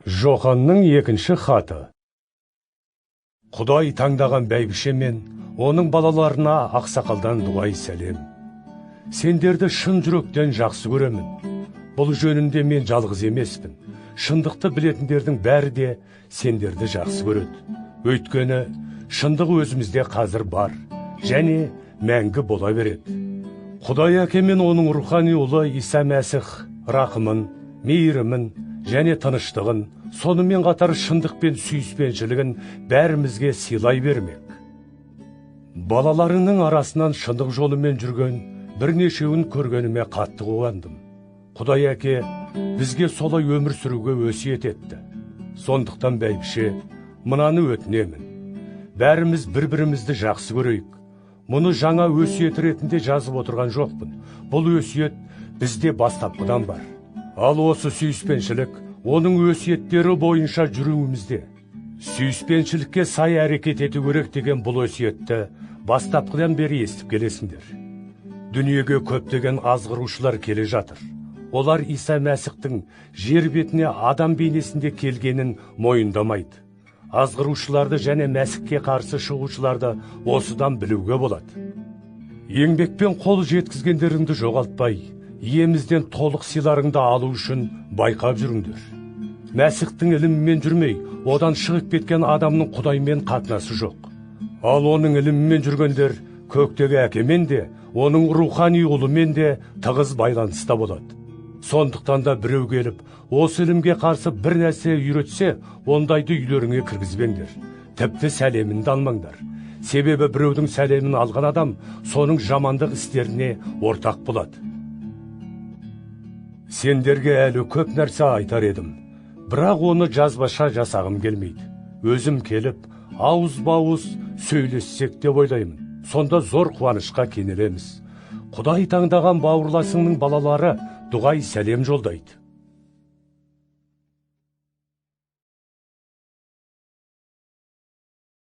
Жоханның екінші хаты. Құдай таңдаған бәйбіше мен оның балаларына ақсақалдан дұғай сәлем. Сендерді шын жүректен жақсы көремін. Бұл жөнінде мен жалғыз емеспін. Шындықты білетіндердің бәрі де сендерді жақсы көреді. Өйткені шындық өзімізде қазір бар және мәңгі бола береді. Құдай әке мен оның рухани ұлы Иса Мәсіх рақымын, мейірімін және тыныштығын, сонымен қатар шындық пен сүйіспеншілігін бәрімізге сыйлай бермек. Балаларының арасынан шындық жолымен жүрген бірнешеуін көргеніме қатты қуандым. Құдай әке бізге солай өмір сүруге өсиет етті. Сондықтан бәйбіше, мынаны өтінемін. Бәріміз бір-бірімізді жақсы көрейік. Мұны жаңа өсиет ретінде жазып отырған жоқпын. Бұл өсиет бізде бастапқыдан бар. Ал осы сүйіспеншілік оның өсиеттері бойынша жүруімізде. Сүйіспеншілікке сай әрекет ету керек деген бұл өсиетті бастапқыдан бері естіп келесіңдер. Дүниеге көптеген азғырушылар келе жатыр. Олар Иса Мәсіхтің жер бетіне адам бейнесінде келгенін мойындамайды. Азғырушыларды және Мәсіхке қарсы шығушыларды осыдан білуге болады. Еңбекпен қол жеткізгендеріңді жоғалтпай, иемізден толық сыйларыңды алу үшін байқап жүріңдер. Мәсіхтің ілімімен жүрмей, одан шығып кеткен адамның Құдаймен қатынасы жоқ. Ал оның ілімімен жүргендер көктегі әкемен де, оның рухани ұлымен де тығыз байланыста болады. Сондықтан да біреу келіп, осы ілімге қарсы бір нәрсе үйретсе, ондайды үйлеріңе кіргізбеңдер. Тіпті сәлемін де алмаңдар. Себебі біреудің сәлемін алған адам соның жамандық істеріне ортақ болады. Сендерге әлі көп нәрсе айтар едім, бірақ оны жазбаша жасағым келмейді. Өзім келіп, ауыз-бауыз сөйлессек деп ойлаймын. Сонда зор қуанышқа кенелеміз. Құдай таңдаған бауырласыңның балалары дұғай сәлем жолдайды.